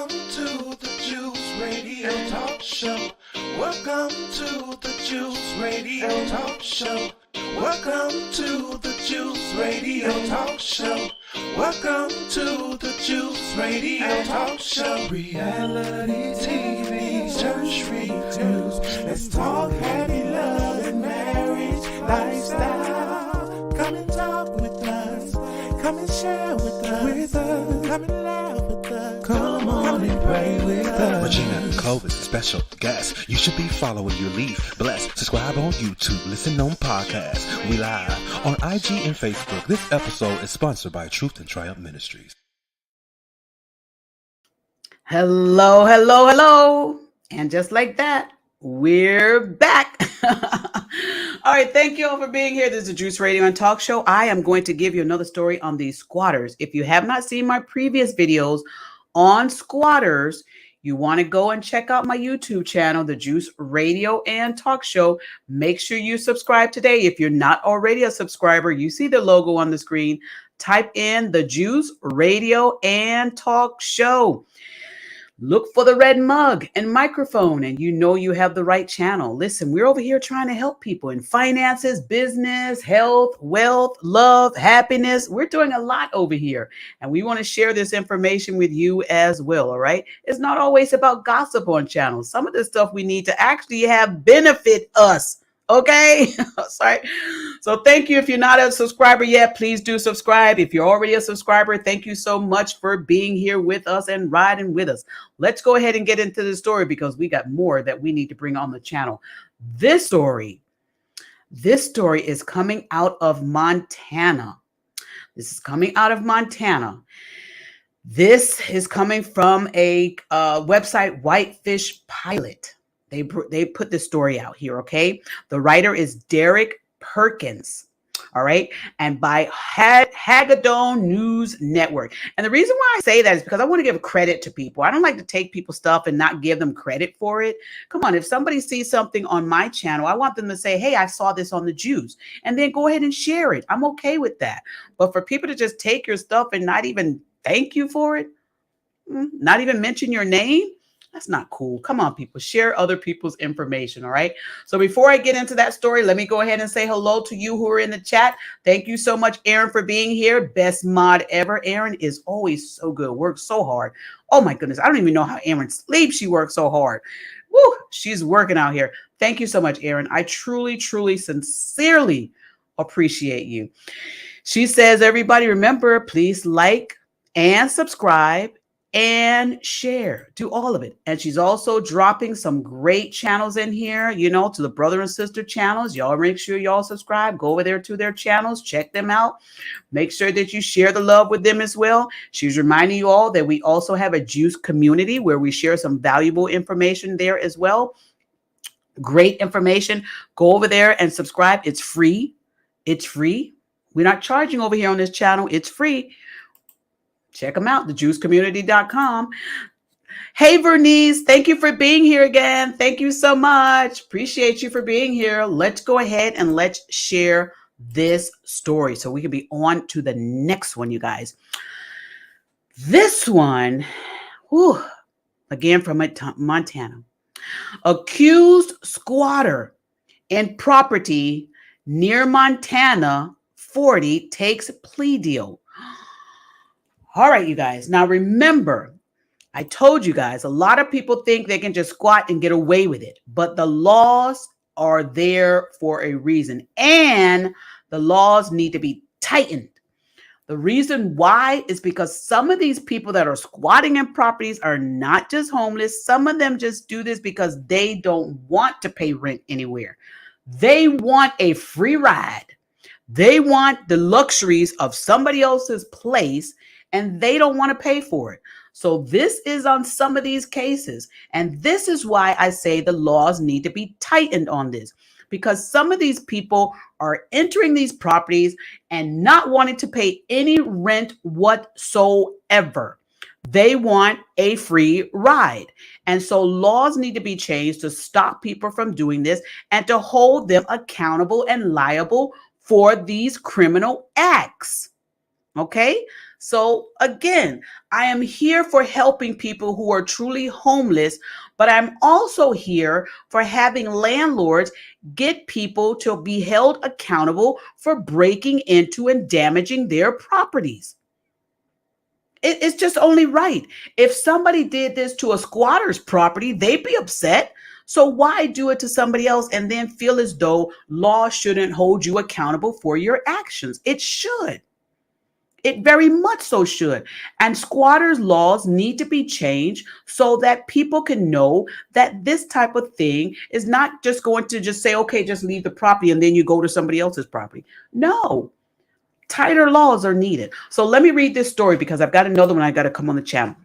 Welcome to the Juice Radio Talk Show. Welcome to the Juice Radio Talk Show. Welcome to the Juice Radio Talk Show. Welcome to the Juice Radio Talk Show. Reality TV, church reviews. Let's talk happy love and marriage lifestyle. Come and talk with us. Come and share with us. Come and laugh with us. Come on and pray with us. Regina Clovis, special guest. You should be following your lead. Bless. Subscribe on YouTube. Listen on podcasts. We live on IG and Facebook. This episode is sponsored by Truth and Triumph Ministries. Hello, hello, hello. And just like that, we're back. All right. Thank you all for being here. This is the Juice Radio and Talk Show. I am going to give you another story on these squatters. If you have not seen my previous videos on squatters, you want to go and check out my YouTube channel, the Juice Radio and Talk Show. Make sure you subscribe today. If you're not already a subscriber, you see the logo on the screen. Type in the Juice Radio and Talk Show. Look for the red mug and microphone, and you know you have the right channel. Listen, we're over here trying to help people in finances, business, health, wealth, love, happiness. We're doing a lot over here, and we want to share this information with you as well, all right? It's not always about gossip on channels. Some of the stuff we need to actually have benefit us. Okay. Sorry. So thank you. If you're not a subscriber yet, please do subscribe. If you're already a subscriber, thank you so much for being here with us and riding with us. Let's go ahead and get into the story because we got more that we need to bring on the channel. This story is coming out of Montana. This is coming out of Montana. This is coming from a website, Whitefish Pilot. They put this story out here, okay? The writer is Derek Perkins, all right? And by Hagedorn News Network. And the reason why I say that is because I want to give credit to people. I don't like to take people's stuff and not give them credit for it. Come on, if somebody sees something on my channel, I want them to say, hey, I saw this on the Juice, and then go ahead and share it. I'm okay with that. But for people to just take your stuff and not even thank you for it, not even mention your name, that's not cool. Come on, people. Share other people's information, all right? So before I get into that story, let me go ahead and say hello to you who are in the chat. Thank you so much, Aaron, for being here. Best mod ever. Aaron is always so good. Works so hard. Oh, my goodness. I don't even know how Aaron sleeps. She works so hard. Woo, she's working out here. Thank you so much, Aaron. I truly, truly, sincerely appreciate you. She says, everybody, remember, please like and subscribe and share. Do all of it. And she's also dropping some great channels in here, you know, to the brother and sister channels. Y'all make sure y'all subscribe. Go over there to their channels. Check them out. Make sure that you share the love with them as well. She's reminding you all that we also have a Juice community where we share some valuable information there as well. Great information. Go over there and subscribe. It's free. It's free. We're not charging over here on this channel. It's free. Check them out, thejuicecommunity.com. Hey, Vernice, thank you for being here again. Thank you so much. Appreciate you for being here. Let's go ahead and let's share this story so we can be on to the next one, you guys. This one, again from Montana. Accused squatter in property near Montana 40 takes plea deal. All right, you guys. Now, remember, I told you guys, a lot of people think they can just squat and get away with it. But the laws are there for a reason. And the laws need to be tightened. The reason why is because some of these people that are squatting in properties are not just homeless. Some of them just do this because they don't want to pay rent anywhere. They want a free ride. They want the luxuries of somebody else's place, and they don't want to pay for it. So this is on some of these cases. And this is why I say the laws need to be tightened on this, because some of these people are entering these properties and not wanting to pay any rent whatsoever. They want a free ride. And so laws need to be changed to stop people from doing this and to hold them accountable and liable for these criminal acts. Okay. So again, I am here for helping people who are truly homeless, but I'm also here for having landlords get people to be held accountable for breaking into and damaging their properties. It's just only right. If somebody did this to a squatter's property, they'd be upset. So why do it to somebody else and then feel as though law shouldn't hold you accountable for your actions? It should. It very much so should. And squatters' laws need to be changed so that people can know that this type of thing is not just going to just say, okay, just leave the property and then you go to somebody else's property. No, tighter laws are needed. So let me read this story because I've got another one I got to come on the channel.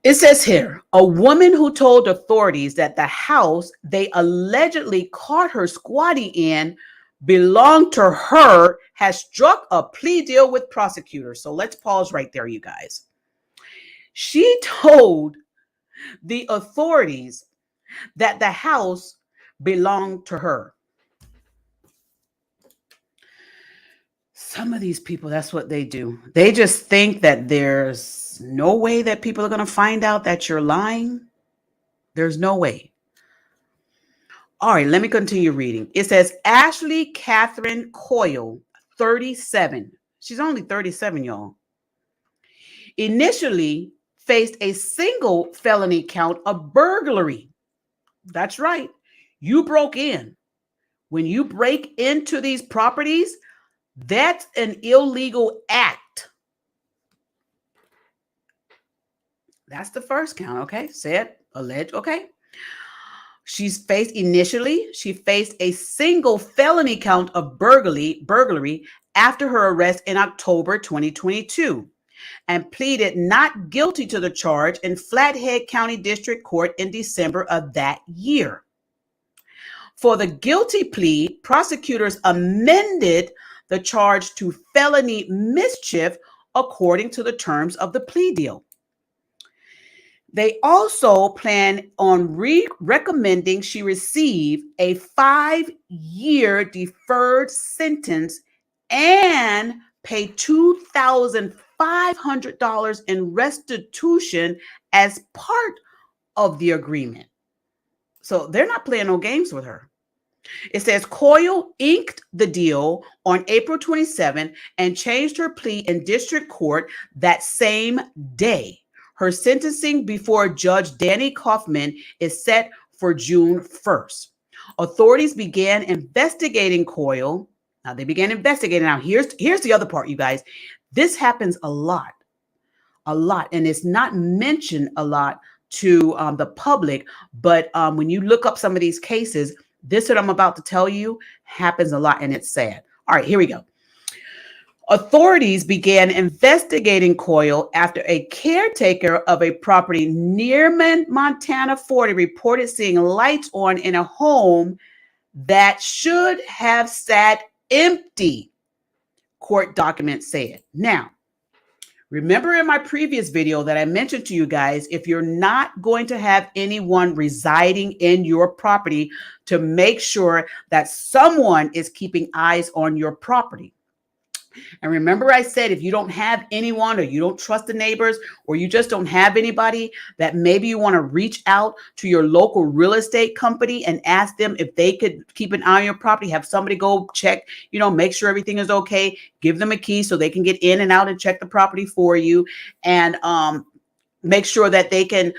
It says here, a woman who told authorities that the house they allegedly caught her squatting in belonged to her has struck a plea deal with prosecutors. So let's pause right there, you guys. She told the authorities that the house belonged to her. Some of these people, that's what they do. They just think that there's no way that people are going to find out that you're lying. There's no way. All right, let me continue reading. It says Ashley Catherine Coyle, 37. She's only 37, y'all. Initially faced a single felony count of burglary. That's right. You broke in. When you break into these properties, that's an illegal act. That's the first count, okay? Said, alleged, okay? She faced a single felony count of burglary after her arrest in October 2022 and pleaded not guilty to the charge in Flathead County District Court in December of that year. For the guilty plea, prosecutors amended the charge to felony mischief according to the terms of the plea deal. They also plan on recommending she receive a 5-year deferred sentence and pay $2,500 in restitution as part of the agreement. So they're not playing no games with her. It says Coyle inked the deal on April 27 and changed her plea in district court that same day. Her sentencing before Judge Danny Kaufman is set for June 1st. Authorities began investigating Coyle. Now they began investigating. Now here's the other part, you guys. This happens a lot, and it's not mentioned a lot to the public. But when you look up some of these cases, this that I'm about to tell you happens a lot, and it's sad. All right, here we go. Authorities began investigating Coyle after a caretaker of a property near Montana 40 reported seeing lights on in a home that should have sat empty, court documents said. Now, remember in my previous video that I mentioned to you guys, if you're not going to have anyone residing in your property, to make sure that someone is keeping eyes on your property. And remember I said, if you don't have anyone or you don't trust the neighbors or you just don't have anybody, that maybe you want to reach out to your local real estate company and ask them if they could keep an eye on your property, have somebody go check, make sure everything is okay, give them a key so they can get in and out and check the property for you, and make sure that they can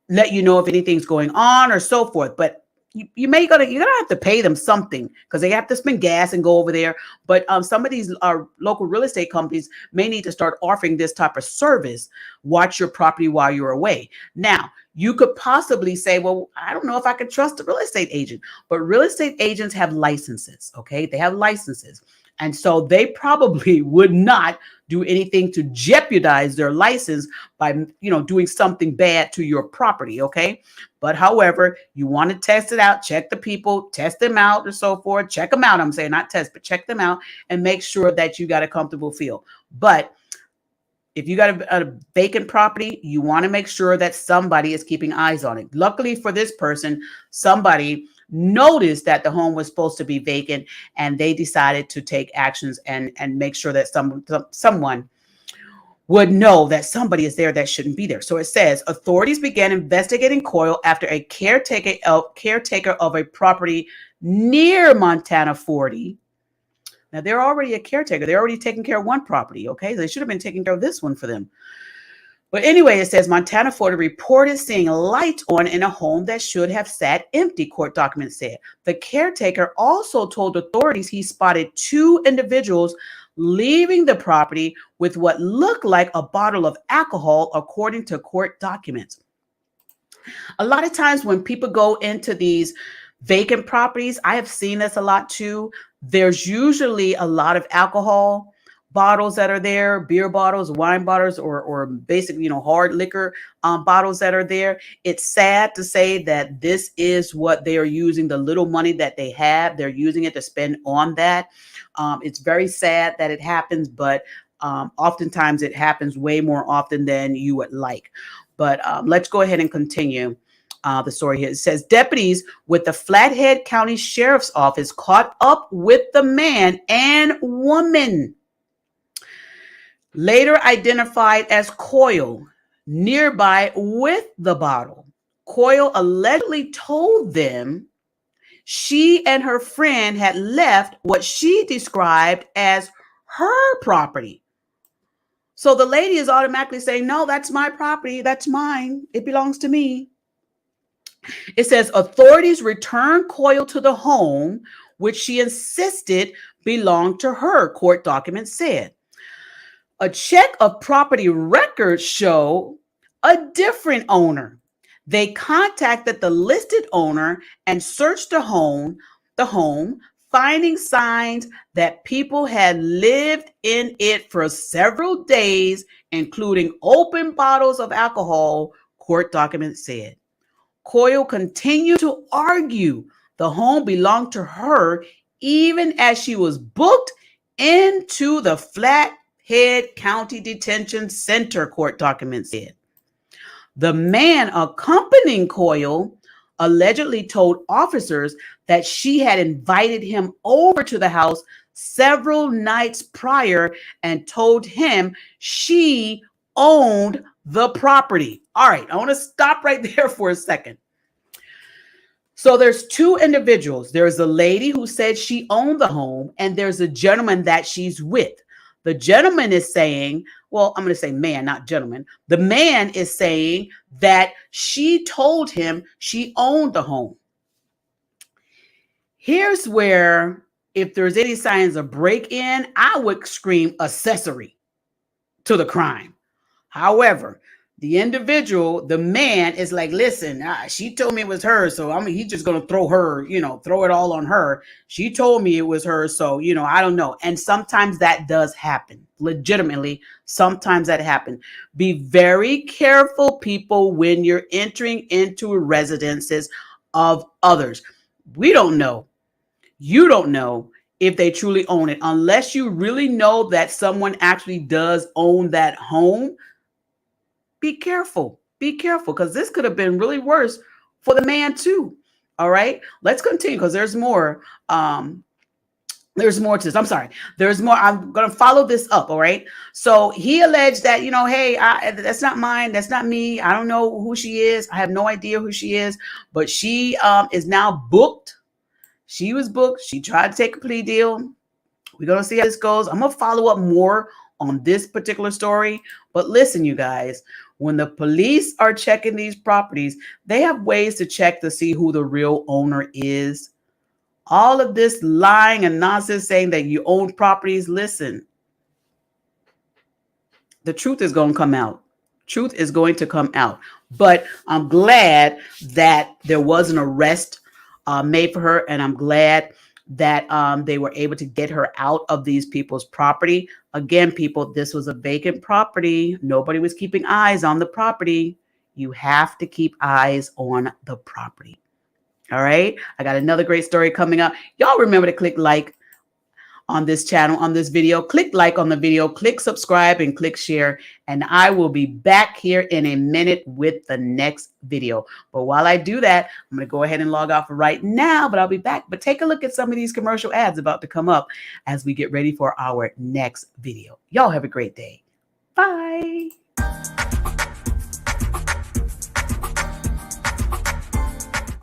let you know if anything's going on or so forth. But you're gonna have to pay them something because they have to spend gas and go over there. But some of these local real estate companies may need to start offering this type of service. Watch your property while you're away. Now, you could possibly say, well, I don't know if I can trust a real estate agent, but real estate agents have licenses. Okay, they have licenses. And so they probably would not do anything to jeopardize their license by, doing something bad to your property. Okay. But however, you want to test it out, check the people, test them out and so forth. Check them out. I'm saying not test, but check them out and make sure that you got a comfortable feel. But if you got a vacant property, you want to make sure that somebody is keeping eyes on it. Luckily for this person, somebody noticed that the home was supposed to be vacant, and they decided to take actions and make sure that someone would know that somebody is there that shouldn't be there. So it says authorities began investigating Coyle after a caretaker of a property near Montana 40. Now they're already a caretaker. They're already taking care of one property. Okay. So they should have been taking care of this one for them. But anyway, it says Montana 40 reported seeing lights on in a home that should have sat empty, court documents said. The caretaker also told authorities he spotted two individuals leaving the property with what looked like a bottle of alcohol, according to court documents. A lot of times when people go into these vacant properties, I have seen this a lot too. There's usually a lot of alcohol bottles that are there, beer bottles, wine bottles, or basically, hard liquor bottles that are there. It's sad to say that this is what they are using. The little money that they have, they're using it to spend on that. It's very sad that it happens, but oftentimes it happens way more often than you would like. But let's go ahead and continue the story here. It says deputies with the Flathead County Sheriff's Office caught up with the man and woman, later identified as Coyle, nearby with the bottle. Coyle allegedly told them she and her friend had left what she described as her property. So the lady is automatically saying, no, that's my property. That's mine. It belongs to me. It says authorities returned Coyle to the home, which she insisted belonged to her, court documents said. A check of property records show a different owner. They contacted the listed owner and searched the home, finding signs that people had lived in it for several days, including open bottles of alcohol, court documents said. Coyle continued to argue the home belonged to her even as she was booked into the Flathead County Detention Center, court documents said. The man accompanying Coyle allegedly told officers that she had invited him over to the house several nights prior and told him she owned the property. All right, I want to stop right there for a second. So there's two individuals. There's a lady who said she owned the home, and there's a gentleman that she's with. The gentleman is saying, well, I'm going to say man, not gentleman. The man is saying that she told him she owned the home. Here's where, if there's any signs of break-in, I would scream accessory to the crime. However, the individual, the man, is like, listen, she told me it was her, so he's just going to throw her, throw it all on her. She told me it was her, so, I don't know. And sometimes that does happen. Legitimately, sometimes that happens. Be very careful, people, when you're entering into residences of others. We don't know. You don't know if they truly own it. Unless you really know that someone actually does own that home, be careful. Be careful, because this could have been really worse for the man too. All right, let's continue because there's more. There's more to this. I'm sorry. There's more. I'm going to follow this up. All right. So he alleged that, hey, that's not mine. That's not me. I don't know who she is. I have no idea who she is, but she is now booked. She was booked. She tried to take a plea deal. We're going to see how this goes. I'm going to follow up more on this particular story. But listen, you guys, when the police are checking these properties, they have ways to check to see who the real owner is. All of this lying and nonsense saying that you own properties, listen, the truth is going to come out. Truth is going to come out. But I'm glad that there was an arrest made for her, and I'm glad that they were able to get her out of these people's property. Again, people, this was a vacant property. Nobody was keeping eyes on the property. You have to keep eyes on the property. All right. I got another great story coming up. Y'all remember to click like on this channel, on this video. Click like on the video, click subscribe, and click share. And I will be back here in a minute with the next video. But while I do that, I'm going to go ahead and log off right now, but I'll be back. But take a look at some of these commercial ads about to come up as we get ready for our next video. Y'all have a great day. Bye.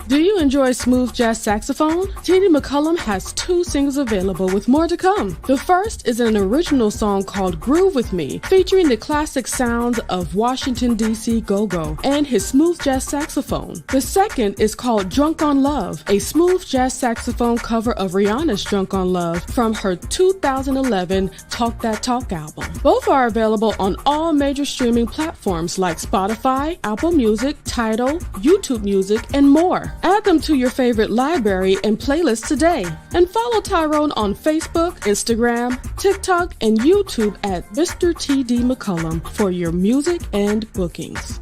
Do you enjoy smooth jazz saxophone? TD McCullum has 2 singles available with more to come. The first is an original song called Groove With Me, featuring the classic sounds of Washington, D.C. go-go and his smooth jazz saxophone. The second is called Drunk on Love, a smooth jazz saxophone cover of Rihanna's Drunk on Love from her 2011 Talk That Talk album. Both are available on all major streaming platforms like Spotify, Apple Music, Tidal, YouTube Music, and more. Add them to your favorite library and playlist today. And follow Tyrone on Facebook, Instagram, TikTok, and YouTube at Mr. TD McCullum for your music and bookings.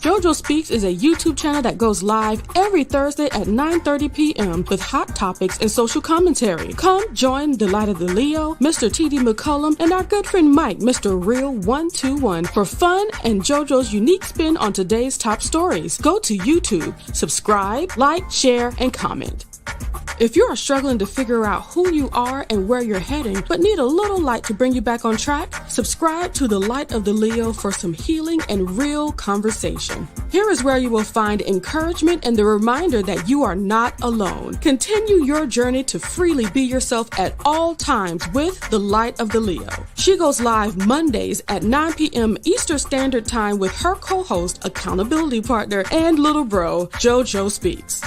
JoJo Speaks is a YouTube channel that goes live every Thursday at 9:30 p.m. with hot topics and social commentary. Come join the Light of the Leo, Mr. TD McCullum, and our good friend Mike, Mr. Real 121, for fun and JoJo's unique spin on today's top stories. Go to YouTube, subscribe, like, share, and comment. If you are struggling to figure out who you are and where you're heading, but need a little light to bring you back on track, subscribe to the Light of the Leo for some healing and real conversation. Here is where you will find encouragement and the reminder that you are not alone. Continue your journey to freely be yourself at all times with the Light of the Leo. She goes live Mondays at 9 p.m. Eastern Standard Time with her co-host, accountability partner, and little bro, JoJo Speaks.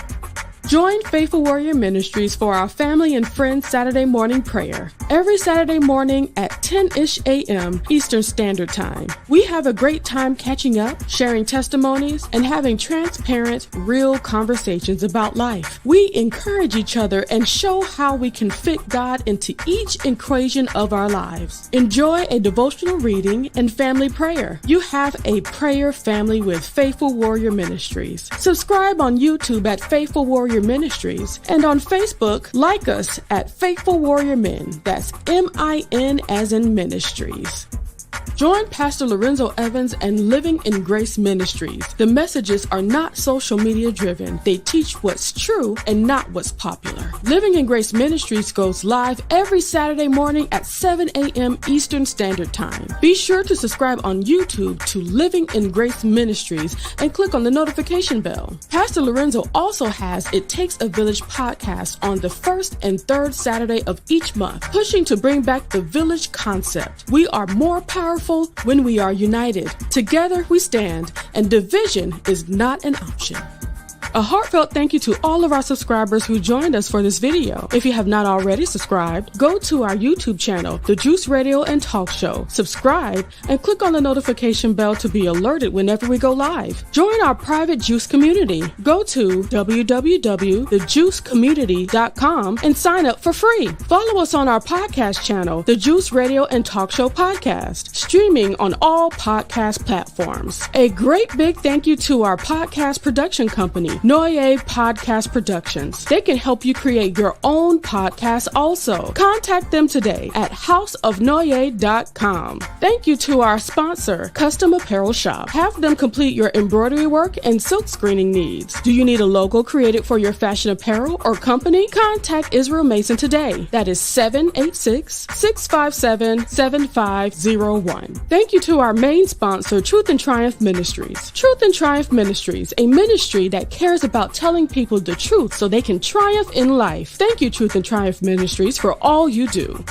Join Faithful Warrior Ministries for our family and friends Saturday morning prayer. Every Saturday morning at 10-ish a.m. Eastern Standard Time. We have a great time catching up, sharing testimonies, and having transparent, real conversations about life. We encourage each other and show how we can fit God into each equation of our lives. Enjoy a devotional reading and family prayer. You have a prayer family with Faithful Warrior Ministries. Subscribe on YouTube at Faithful Warrior Ministries, and on Facebook, like us at Faithful Warrior Men. That's M-I-N as in Ministries. Join Pastor Lorenzo Evans and Living in Grace Ministries. The messages are not social media driven. They teach what's true and not what's popular. Living in Grace Ministries goes live every Saturday morning at 7 a.m. Eastern Standard Time. Be sure to subscribe on YouTube to Living in Grace Ministries and click on the notification bell. Pastor Lorenzo also has It Takes a Village podcast on the first and third Saturday of each month, pushing to bring back the village concept. We are more powerful when we are united. Together we stand, and division is not an option. A heartfelt thank you to all of our subscribers who joined us for this video. If you have not already subscribed, go to our YouTube channel, The Juice Radio and Talk Show. Subscribe and click on the notification bell to be alerted whenever we go live. Join our private Juice community. Go to www.thejuicecommunity.com and sign up for free. Follow us on our podcast channel, The Juice Radio and Talk Show Podcast, streaming on all podcast platforms. A great big thank you to our podcast production company, Noye Podcast Productions. They can help you create your own podcast also. Contact them today at houseofnoye.com. Thank you to our sponsor, Custom Apparel Shop. Have them complete your embroidery work and silk screening needs. Do you need a logo created for your fashion apparel or company? Contact Israel Mason today. That is 786-657-7501. Thank you to our main sponsor, Truth and Triumph Ministries. Truth and Triumph Ministries, a ministry that cares about telling people the truth so they can triumph in life. Thank you, Truth and Triumph Ministries, for all you do.